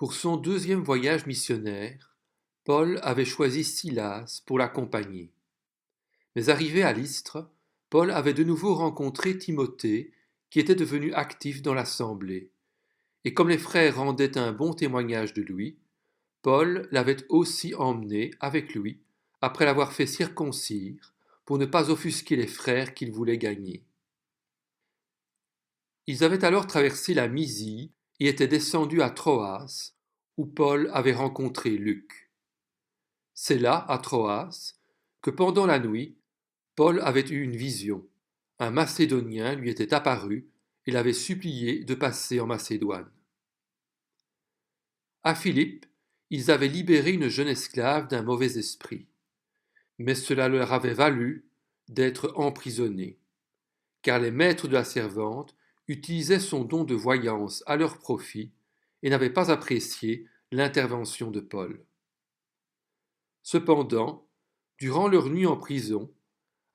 Pour son deuxième voyage missionnaire, Paul avait choisi Silas pour l'accompagner. Mais arrivé à Lystre, Paul avait de nouveau rencontré Timothée, qui était devenu actif dans l'assemblée. Et comme les frères rendaient un bon témoignage de lui, Paul l'avait aussi emmené avec lui, après l'avoir fait circoncire, pour ne pas offusquer les frères qu'il voulait gagner. Ils avaient alors traversé la Mysie et étaient descendus à Troas, où Paul avait rencontré Luc. C'est là, à Troas, que pendant la nuit, Paul avait eu une vision. Un Macédonien lui était apparu et l'avait supplié de passer en Macédoine. À Philippe, ils avaient libéré une jeune esclave d'un mauvais esprit, mais cela leur avait valu d'être emprisonnés, car les maîtres de la servante utilisaient son don de voyance à leur profit et n'avaient pas apprécié l'intervention de Paul. Cependant, durant leur nuit en prison,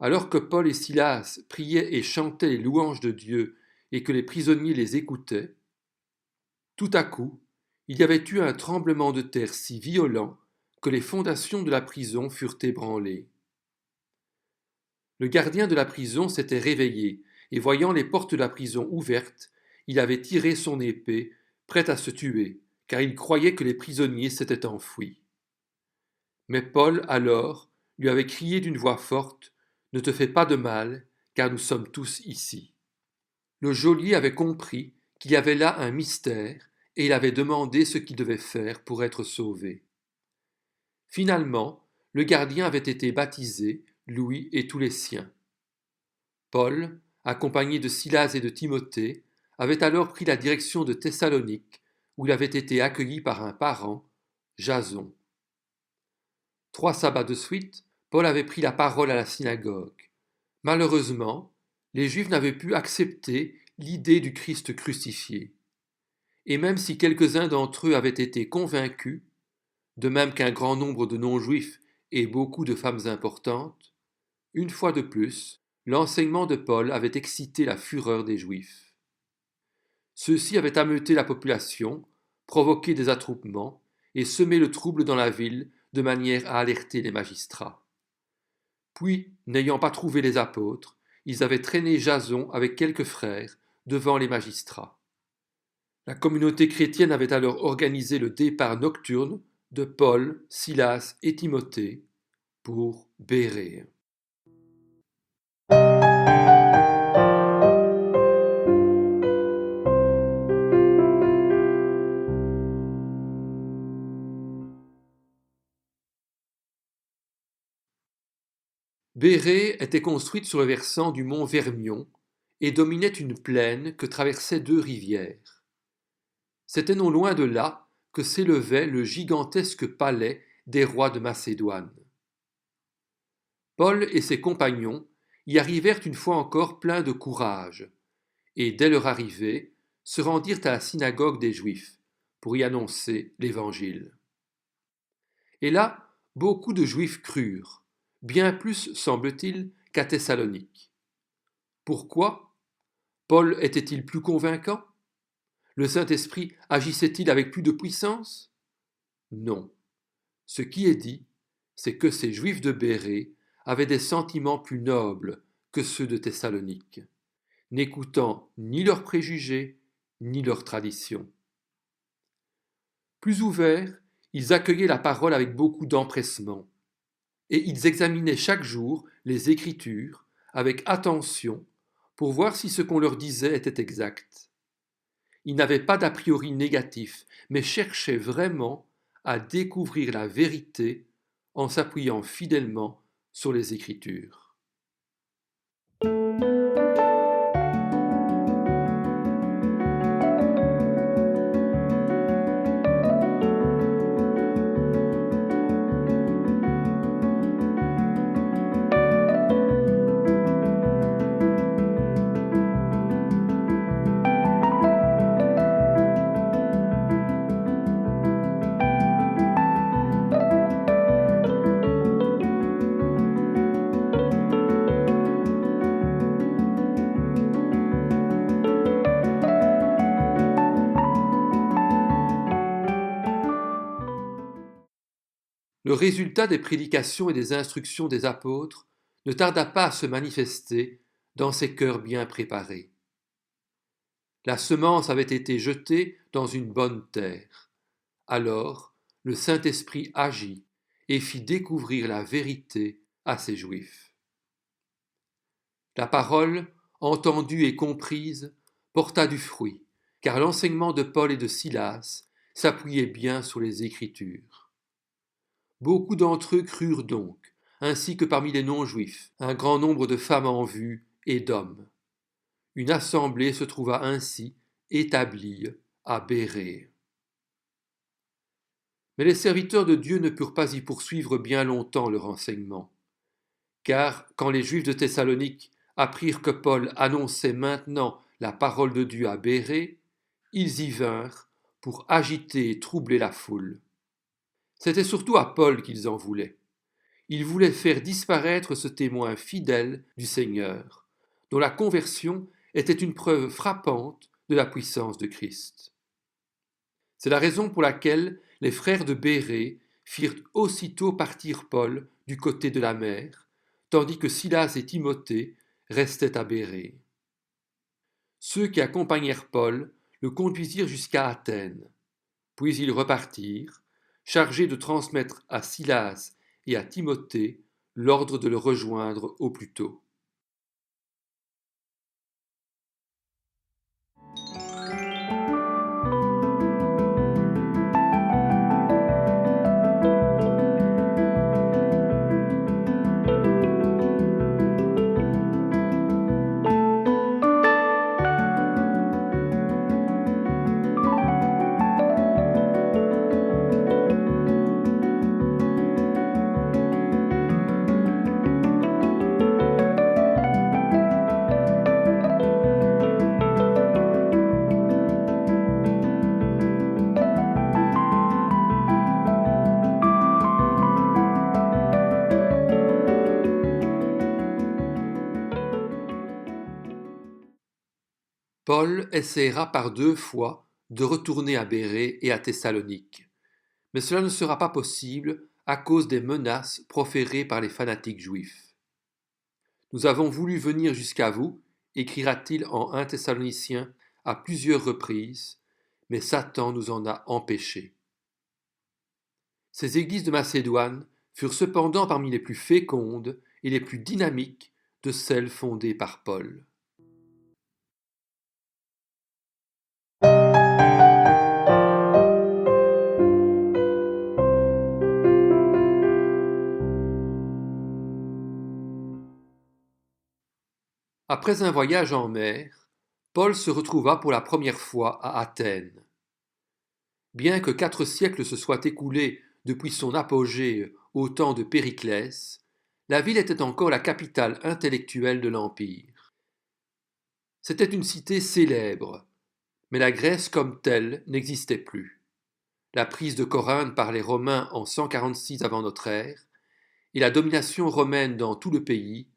alors que Paul et Silas priaient et chantaient les louanges de Dieu et que les prisonniers les écoutaient, tout à coup, il y avait eu un tremblement de terre si violent que les fondations de la prison furent ébranlées. Le gardien de la prison s'était réveillé, et voyant les portes de la prison ouvertes, il avait tiré son épée, prêt à se tuer, car il croyait que les prisonniers s'étaient enfuis. Mais Paul, alors, lui avait crié d'une voix forte, « Ne te fais pas de mal, car nous sommes tous ici. » Le geôlier avait compris qu'il y avait là un mystère, et il avait demandé ce qu'il devait faire pour être sauvé. Finalement, le gardien avait été baptisé, lui et tous les siens. Paul, accompagné de Silas et de Timothée, avait alors pris la direction de Thessalonique, où il avait été accueilli par un parent, Jason. 3 sabbats de suite, Paul avait pris la parole à la synagogue. Malheureusement, les Juifs n'avaient pu accepter l'idée du Christ crucifié. Et même si quelques-uns d'entre eux avaient été convaincus, de même qu'un grand nombre de non-juifs et beaucoup de femmes importantes, une fois de plus, l'enseignement de Paul avait excité la fureur des Juifs. Ceux-ci avaient ameuté la population, provoqué des attroupements et semé le trouble dans la ville de manière à alerter les magistrats. Puis, n'ayant pas trouvé les apôtres, ils avaient traîné Jason avec quelques frères devant les magistrats. La communauté chrétienne avait alors organisé le départ nocturne de Paul, Silas et Timothée pour Bérée. Bérée était construite sur le versant du mont Vermion et dominait une plaine que traversaient 2 rivières. C'était non loin de là que s'élevait le gigantesque palais des rois de Macédoine. Paul et ses compagnons y arrivèrent une fois encore pleins de courage, et dès leur arrivée, se rendirent à la synagogue des Juifs pour y annoncer l'Évangile. Et là, beaucoup de Juifs crurent, bien plus, semble-t-il, qu'à Thessalonique. Pourquoi? Paul était-il plus convaincant? Le Saint-Esprit agissait-il avec plus de puissance? Non. Ce qui est dit, c'est que ces Juifs de Bérée avaient des sentiments plus nobles que ceux de Thessalonique, n'écoutant ni leurs préjugés, ni leurs traditions. Plus ouverts, ils accueillaient la parole avec beaucoup d'empressement, et ils examinaient chaque jour les Écritures avec attention pour voir si ce qu'on leur disait était exact. Ils n'avaient pas d'a priori négatif, mais cherchaient vraiment à découvrir la vérité en s'appuyant fidèlement sur les Écritures. Le résultat des prédications et des instructions des apôtres ne tarda pas à se manifester dans ces cœurs bien préparés. La semence avait été jetée dans une bonne terre. Alors, le Saint-Esprit agit et fit découvrir la vérité à ces Juifs. La parole, entendue et comprise, porta du fruit, car l'enseignement de Paul et de Silas s'appuyait bien sur les Écritures. Beaucoup d'entre eux crurent donc, ainsi que parmi les non-juifs, un grand nombre de femmes en vue et d'hommes. Une assemblée se trouva ainsi établie à Bérée. Mais les serviteurs de Dieu ne purent pas y poursuivre bien longtemps leur enseignement, car quand les Juifs de Thessalonique apprirent que Paul annonçait maintenant la parole de Dieu à Bérée, ils y vinrent pour agiter et troubler la foule. C'était surtout à Paul qu'ils en voulaient. Ils voulaient faire disparaître ce témoin fidèle du Seigneur, dont la conversion était une preuve frappante de la puissance de Christ. C'est la raison pour laquelle les frères de Bérée firent aussitôt partir Paul du côté de la mer, tandis que Silas et Timothée restaient à Bérée. Ceux qui accompagnèrent Paul le conduisirent jusqu'à Athènes, puis ils repartirent, chargés de transmettre à Silas et à Timothée l'ordre de le rejoindre au plus tôt. Paul essaiera par 2 fois de retourner à Bérée et à Thessalonique, mais cela ne sera pas possible à cause des menaces proférées par les fanatiques juifs. Nous avons voulu venir jusqu'à vous, écrira-t-il en 1 Thessaloniciens à plusieurs reprises, mais Satan nous en a empêchés. Ces églises de Macédoine furent cependant parmi les plus fécondes et les plus dynamiques de celles fondées par Paul. Après un voyage en mer, Paul se retrouva pour la première fois à Athènes. Bien que 4 siècles se soient écoulés depuis son apogée au temps de Périclès, la ville était encore la capitale intellectuelle de l'Empire. C'était une cité célèbre, mais la Grèce comme telle n'existait plus. La prise de Corinthe par les Romains en 146 avant notre ère et la domination romaine dans tout le pays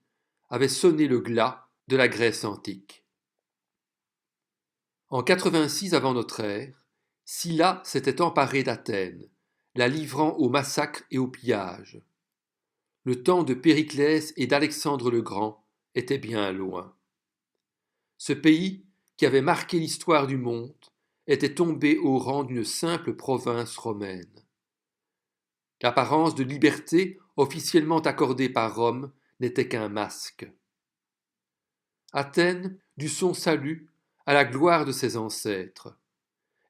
avaient sonné le glas de la Grèce antique. En 86 avant notre ère, Sylla s'était emparé d'Athènes, la livrant au massacre et au pillage. Le temps de Périclès et d'Alexandre le Grand était bien loin. Ce pays, qui avait marqué l'histoire du monde, était tombé au rang d'une simple province romaine. L'apparence de liberté officiellement accordée par Rome n'était qu'un masque. Athènes dut son salut à la gloire de ses ancêtres.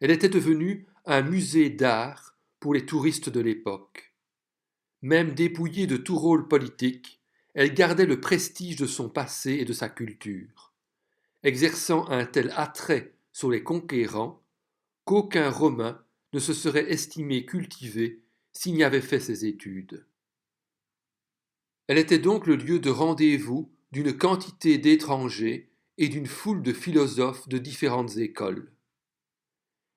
Elle était devenue un musée d'art pour les touristes de l'époque. Même dépouillée de tout rôle politique, elle gardait le prestige de son passé et de sa culture, exerçant un tel attrait sur les conquérants qu'aucun Romain ne se serait estimé cultivé s'il n'y avait fait ses études. Elle était donc le lieu de rendez-vous d'une quantité d'étrangers et d'une foule de philosophes de différentes écoles.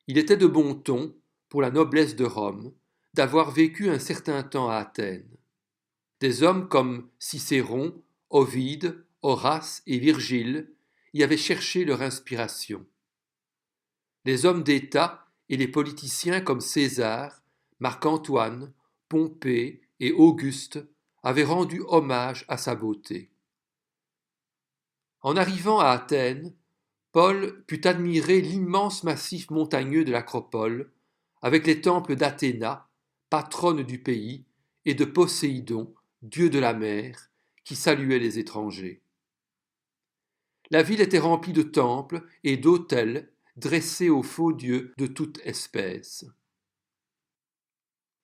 Il était de bon ton, pour la noblesse de Rome, d'avoir vécu un certain temps à Athènes. Des hommes comme Cicéron, Ovide, Horace et Virgile y avaient cherché leur inspiration. Les hommes d'État et les politiciens comme César, Marc-Antoine, Pompée et Auguste avaient rendu hommage à sa beauté. En arrivant à Athènes, Paul put admirer l'immense massif montagneux de l'Acropole, avec les temples d'Athéna, patronne du pays, et de Poséidon, dieu de la mer, qui saluait les étrangers. La ville était remplie de temples et d'autels dressés aux faux dieux de toute espèce.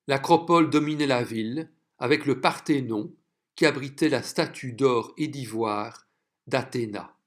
L'Acropole dominait la ville, avec le Parthénon, qui abritait la statue d'or et d'ivoire d'Athéna.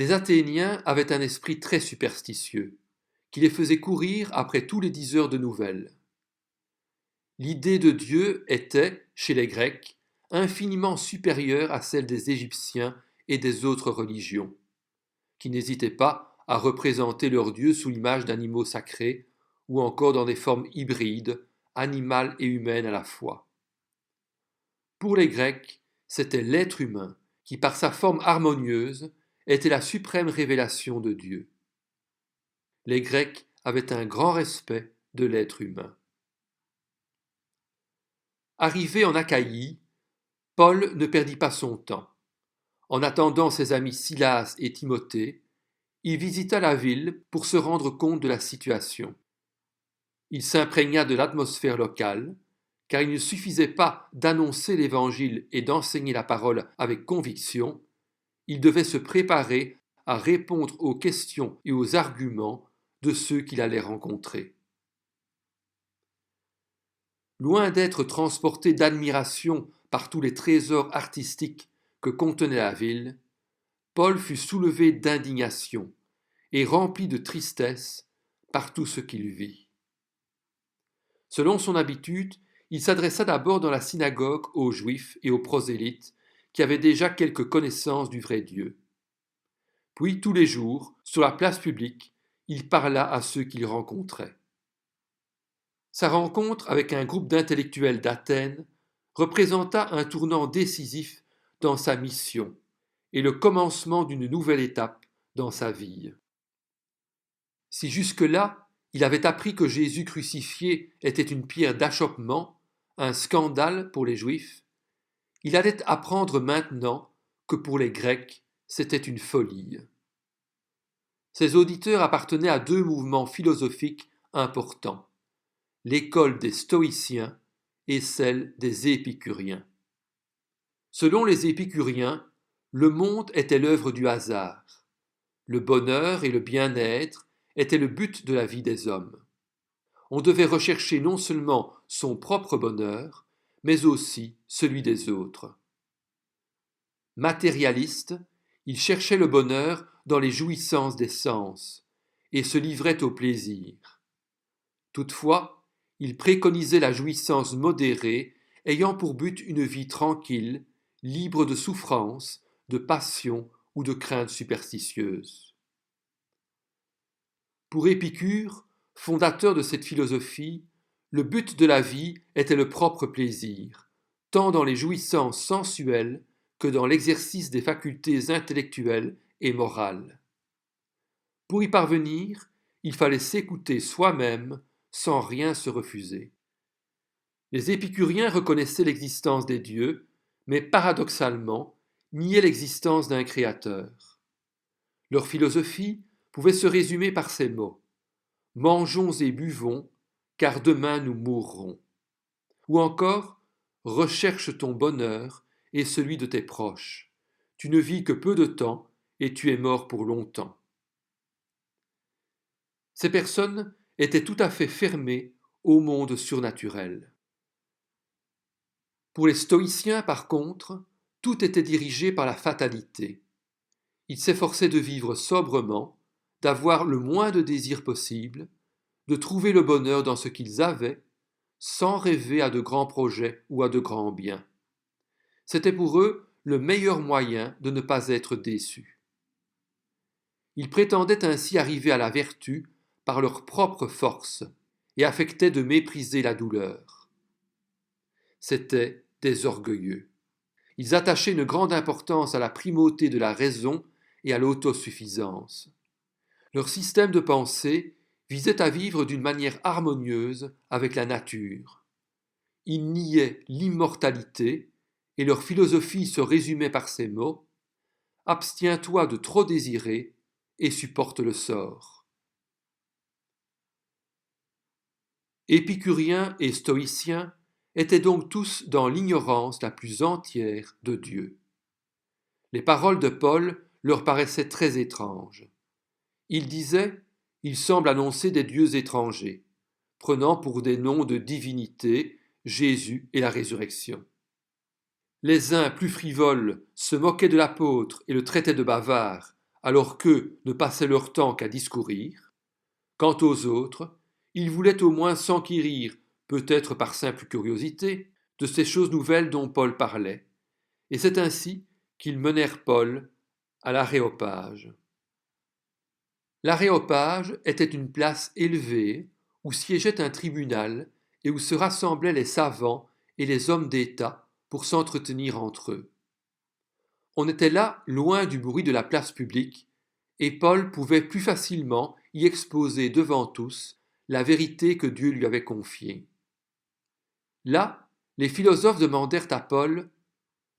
Les Athéniens avaient un esprit très superstitieux, qui les faisait courir après tous les 10 heures de nouvelles. L'idée de Dieu était, chez les Grecs, infiniment supérieure à celle des Égyptiens et des autres religions, qui n'hésitaient pas à représenter leur Dieu sous l'image d'animaux sacrés ou encore dans des formes hybrides, animales et humaines à la fois. Pour les Grecs, c'était l'être humain qui, par sa forme harmonieuse, était la suprême révélation de Dieu. Les Grecs avaient un grand respect de l'être humain. Arrivé en Achaïe, Paul ne perdit pas son temps. En attendant ses amis Silas et Timothée, il visita la ville pour se rendre compte de la situation. Il s'imprégna de l'atmosphère locale, car il ne suffisait pas d'annoncer l'Évangile et d'enseigner la parole avec conviction, il devait se préparer à répondre aux questions et aux arguments de ceux qu'il allait rencontrer. Loin d'être transporté d'admiration par tous les trésors artistiques que contenait la ville, Paul fut soulevé d'indignation et rempli de tristesse par tout ce qu'il vit. Selon son habitude, il s'adressa d'abord dans la synagogue aux Juifs et aux prosélytes qui avaient déjà quelques connaissances du vrai Dieu. Puis, tous les jours, sur la place publique, il parla à ceux qu'il rencontrait. Sa rencontre avec un groupe d'intellectuels d'Athènes représenta un tournant décisif dans sa mission et le commencement d'une nouvelle étape dans sa vie. Si jusque-là, il avait appris que Jésus crucifié était une pierre d'achoppement, un scandale pour les Juifs, il allait apprendre maintenant que pour les Grecs, c'était une folie. Ses auditeurs appartenaient à deux mouvements philosophiques importants, l'école des stoïciens et celle des épicuriens. Selon les épicuriens, le monde était l'œuvre du hasard. Le bonheur et le bien-être étaient le but de la vie des hommes. On devait rechercher non seulement son propre bonheur, mais aussi celui des autres. Matérialiste, il cherchait le bonheur dans les jouissances des sens et se livrait au plaisir. Toutefois, il préconisait la jouissance modérée ayant pour but une vie tranquille, libre de souffrances, de passions ou de craintes superstitieuses. Pour Épicure, fondateur de cette philosophie, le but de la vie était le propre plaisir, tant dans les jouissances sensuelles que dans l'exercice des facultés intellectuelles et morales. Pour y parvenir, il fallait s'écouter soi-même sans rien se refuser. Les épicuriens reconnaissaient l'existence des dieux, mais paradoxalement niaient l'existence d'un créateur. Leur philosophie pouvait se résumer par ces mots. mangeons et buvons, car demain nous mourrons. Ou encore, recherche ton bonheur et celui de tes proches. Tu ne vis que peu de temps et tu es mort pour longtemps. Ces personnes étaient tout à fait fermées au monde surnaturel. Pour les stoïciens, par contre, tout était dirigé par la fatalité. Ils s'efforçaient de vivre sobrement, d'avoir le moins de désirs possible, de trouver le bonheur dans ce qu'ils avaient, sans rêver à de grands projets ou à de grands biens. C'était pour eux le meilleur moyen de ne pas être déçus. Ils prétendaient ainsi arriver à la vertu par leur propre force et affectaient de mépriser la douleur. C'étaient des orgueilleux. Ils attachaient une grande importance à la primauté de la raison et à l'autosuffisance. Leur système de pensée visait à vivre d'une manière harmonieuse avec la nature. Ils niaient l'immortalité et leur philosophie se résumait par ces mots : abstiens-toi de trop désirer et supporte le sort. Épicuriens et stoïciens étaient donc tous dans l'ignorance la plus entière de Dieu. Les paroles de Paul leur paraissaient très étranges. Il disait : il semble annoncer des dieux étrangers, prenant pour des noms de divinités Jésus et la résurrection. Les uns, plus frivoles, se moquaient de l'apôtre et le traitaient de bavard, alors qu'eux ne passaient leur temps qu'à discourir. Quant aux autres, ils voulaient au moins s'enquérir, peut-être par simple curiosité, de ces choses nouvelles dont Paul parlait, et c'est ainsi qu'ils menèrent Paul à l'Aréopage. L'Aréopage était une place élevée où siégeait un tribunal et où se rassemblaient les savants et les hommes d'État pour s'entretenir entre eux. On était là loin du bruit de la place publique, et Paul pouvait plus facilement y exposer devant tous la vérité que Dieu lui avait confiée. Là, les philosophes demandèrent à Paul :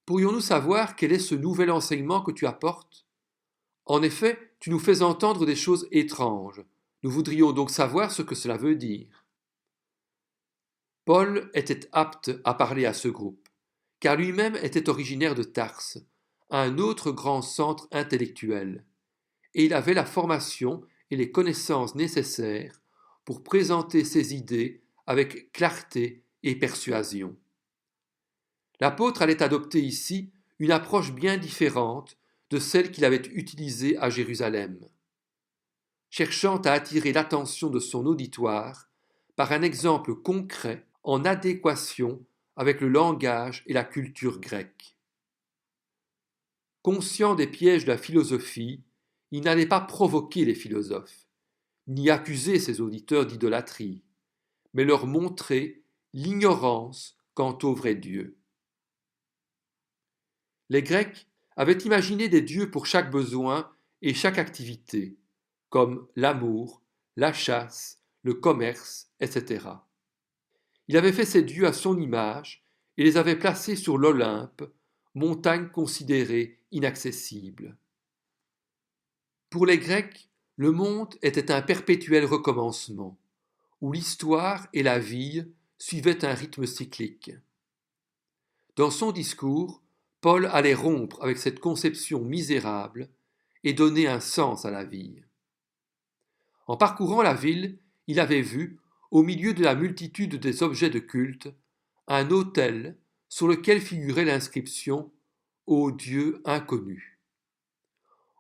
pourrions-nous savoir quel est ce nouvel enseignement que tu apportes ? En effet, tu nous fais entendre des choses étranges. Nous voudrions donc savoir ce que cela veut dire. Paul était apte à parler à ce groupe, car lui-même était originaire de Tarse, un autre grand centre intellectuel, et il avait la formation et les connaissances nécessaires pour présenter ses idées avec clarté et persuasion. L'apôtre allait adopter ici une approche bien différente de celle qu'il avait utilisée à Jérusalem, cherchant à attirer l'attention de son auditoire par un exemple concret en adéquation avec le langage et la culture grecque. Conscient des pièges de la philosophie, il n'allait pas provoquer les philosophes, ni accuser ses auditeurs d'idolâtrie, mais leur montrer l'ignorance quant au vrai Dieu. Les Grecs avaient imaginé des dieux pour chaque besoin et chaque activité, comme l'amour, la chasse, le commerce, etc. Il avait fait ces dieux à son image et les avait placés sur l'Olympe, montagne considérée inaccessible. Pour les Grecs, le monde était un perpétuel recommencement, où l'histoire et la vie suivaient un rythme cyclique. Dans son discours, Paul allait rompre avec cette conception misérable et donner un sens à la vie. En parcourant la ville, il avait vu, au milieu de la multitude des objets de culte, un autel sur lequel figurait l'inscription « Ô Dieu inconnu ».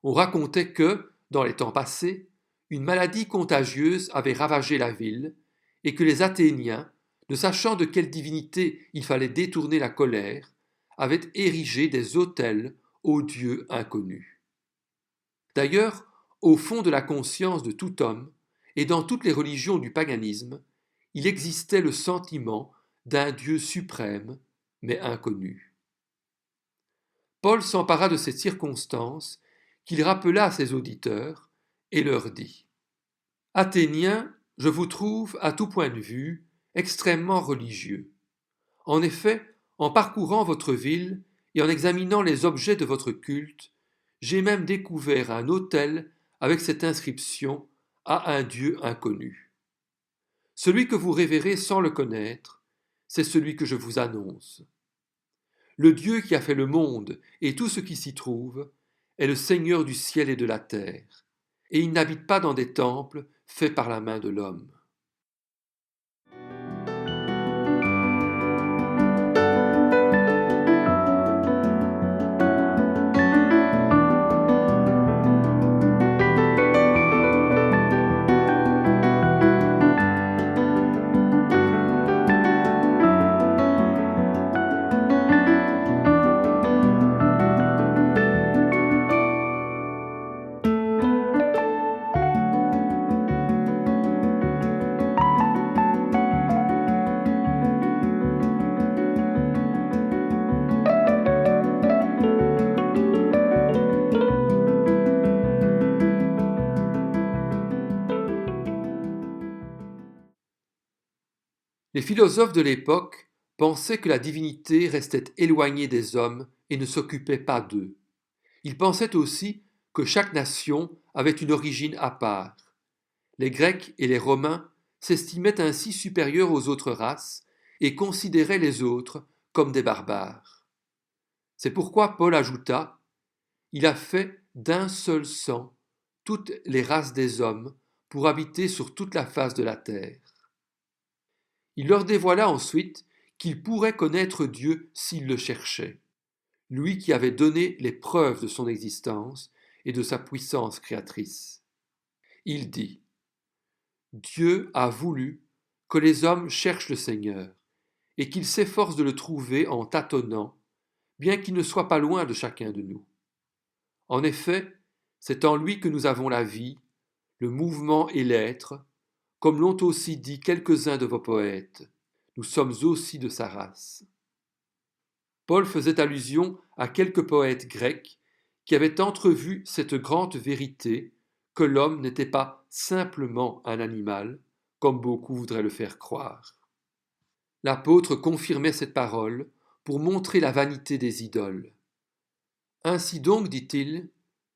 On racontait que, dans les temps passés, une maladie contagieuse avait ravagé la ville et que les Athéniens, ne sachant de quelle divinité il fallait détourner la colère, avaient érigé des autels aux dieux inconnus. D'ailleurs, au fond de la conscience de tout homme, et dans toutes les religions du paganisme, il existait le sentiment d'un Dieu suprême, mais inconnu. Paul s'empara de cette circonstance qu'il rappela à ses auditeurs et leur dit : Athéniens, je vous trouve, à tout point de vue, extrêmement religieux. En effet, en parcourant votre ville et en examinant les objets de votre culte, j'ai même découvert un autel avec cette inscription à un Dieu inconnu. Celui que vous révérez sans le connaître, c'est celui que je vous annonce. Le Dieu qui a fait le monde et tout ce qui s'y trouve est le Seigneur du ciel et de la terre, et il n'habite pas dans des temples faits par la main de l'homme. Les philosophes de l'époque pensaient que la divinité restait éloignée des hommes et ne s'occupait pas d'eux. Ils pensaient aussi que chaque nation avait une origine à part. Les Grecs et les Romains s'estimaient ainsi supérieurs aux autres races et considéraient les autres comme des barbares. C'est pourquoi Paul ajouta « Il a fait d'un seul sang toutes les races des hommes pour habiter sur toute la face de la terre. » Il leur dévoila ensuite qu'ils pourraient connaître Dieu s'ils le cherchaient, lui qui avait donné les preuves de son existence et de sa puissance créatrice. Il dit « Dieu a voulu que les hommes cherchent le Seigneur et qu'ils s'efforcent de le trouver en tâtonnant, bien qu'il ne soit pas loin de chacun de nous. En effet, c'est en lui que nous avons la vie, le mouvement et l'être, comme l'ont aussi dit quelques-uns de vos poètes. Nous sommes aussi de sa race. » Paul faisait allusion à quelques poètes grecs qui avaient entrevu cette grande vérité que l'homme n'était pas simplement un animal, comme beaucoup voudraient le faire croire. L'apôtre confirmait cette parole pour montrer la vanité des idoles. Ainsi donc, dit-il,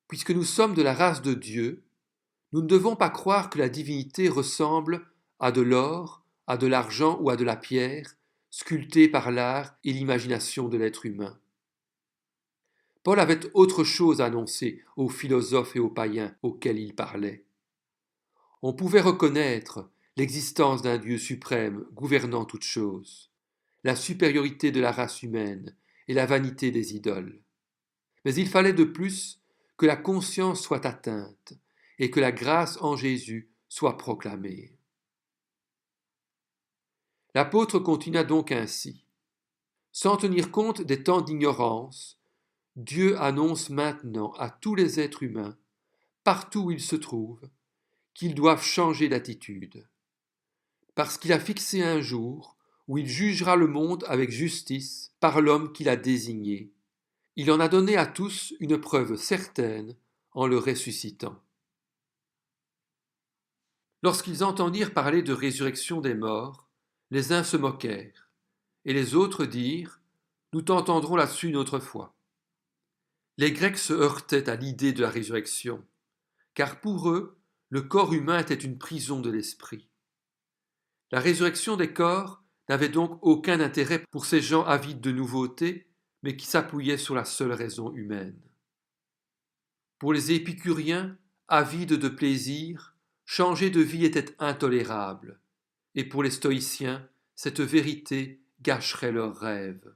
puisque nous sommes de la race de Dieu, nous ne devons pas croire que la divinité ressemble à de l'or, à de l'argent ou à de la pierre, sculptée par l'art et l'imagination de l'être humain. Paul avait autre chose à annoncer aux philosophes et aux païens auxquels il parlait. On pouvait reconnaître l'existence d'un Dieu suprême gouvernant toutes choses, la supériorité de la race humaine et la vanité des idoles. Mais il fallait de plus que la conscience soit atteinte et que la grâce en Jésus soit proclamée. L'apôtre continua donc ainsi. Sans tenir compte des temps d'ignorance, Dieu annonce maintenant à tous les êtres humains, partout où ils se trouvent, qu'ils doivent changer d'attitude. Parce qu'il a fixé un jour où il jugera le monde avec justice par l'homme qu'il a désigné. Il en a donné à tous une preuve certaine en le ressuscitant. Lorsqu'ils entendirent parler de résurrection des morts, les uns se moquèrent, et les autres dirent « Nous t'entendrons là-dessus une autre fois. » Les Grecs se heurtaient à l'idée de la résurrection, car pour eux, le corps humain était une prison de l'esprit. La résurrection des corps n'avait donc aucun intérêt pour ces gens avides de nouveautés, mais qui s'appuyaient sur la seule raison humaine. Pour les épicuriens, avides de plaisir, changer de vie était intolérable, et pour les stoïciens, cette vérité gâcherait leurs rêves.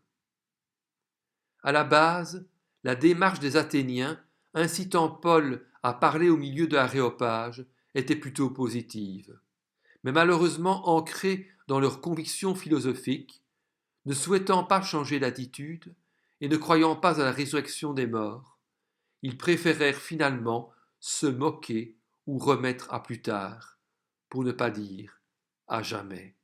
À la base, la démarche des Athéniens, incitant Paul à parler au milieu de l'Aréopage, était plutôt positive. Mais malheureusement ancrés dans leurs convictions philosophiques, ne souhaitant pas changer d'attitude et ne croyant pas à la résurrection des morts, ils préférèrent finalement se moquer ou remettre à plus tard, pour ne pas dire à jamais.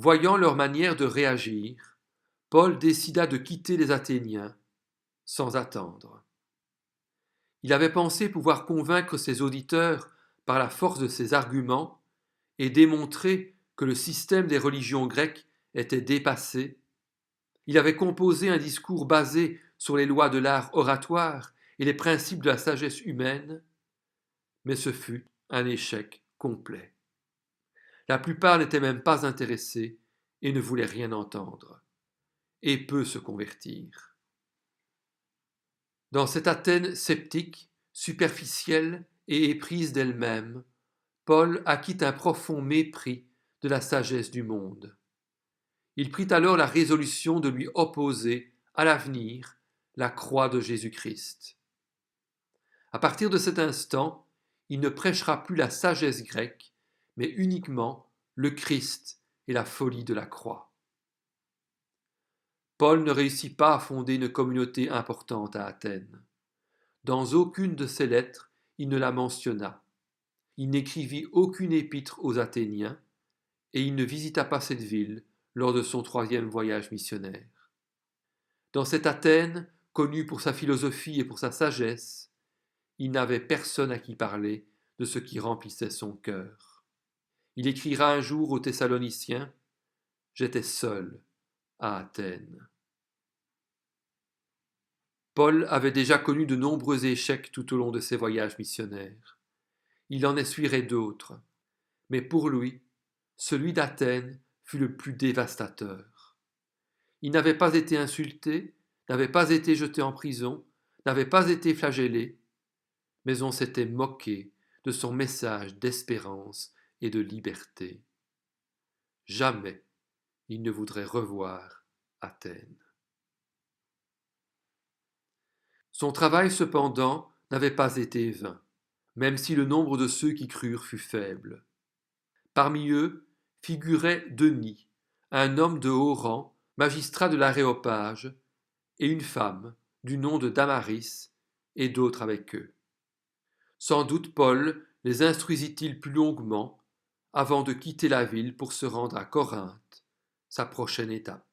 Voyant leur manière de réagir, Paul décida de quitter les Athéniens sans attendre. Il avait pensé pouvoir convaincre ses auditeurs par la force de ses arguments et démontrer que le système des religions grecques était dépassé. Il avait composé un discours basé sur les lois de l'art oratoire et les principes de la sagesse humaine, mais ce fut un échec complet. La plupart n'étaient même pas intéressés et ne voulaient rien entendre, et peu se convertirent. Dans cette Athènes sceptique, superficielle et éprise d'elle-même, Paul acquit un profond mépris de la sagesse du monde. Il prit alors la résolution de lui opposer, à l'avenir, la croix de Jésus-Christ. À partir de cet instant, il ne prêchera plus la sagesse grecque, mais uniquement le Christ et la folie de la croix. Paul ne réussit pas à fonder une communauté importante à Athènes. Dans aucune de ses lettres, il ne la mentionna. Il n'écrivit aucune épître aux Athéniens, et il ne visita pas cette ville lors de son 3e voyage missionnaire. Dans cette Athènes, connue pour sa philosophie et pour sa sagesse, il n'avait personne à qui parler de ce qui remplissait son cœur. Il écrira un jour aux Thessaloniciens « J'étais seul à Athènes ». Paul avait déjà connu de nombreux échecs tout au long de ses voyages missionnaires. Il en essuierait d'autres, mais pour lui, celui d'Athènes fut le plus dévastateur. Il n'avait pas été insulté, n'avait pas été jeté en prison, n'avait pas été flagellé, mais on s'était moqué de son message d'espérance et de liberté. Jamais il ne voudrait revoir Athènes. Son travail, cependant, n'avait pas été vain, même si le nombre de ceux qui crurent fut faible. Parmi eux figurait Denis, un homme de haut rang, magistrat de l'Aréopage, et une femme, du nom de Damaris, et d'autres avec eux. Sans doute Paul les instruisit-il plus longuement avant de quitter la ville pour se rendre à Corinthe, sa prochaine étape.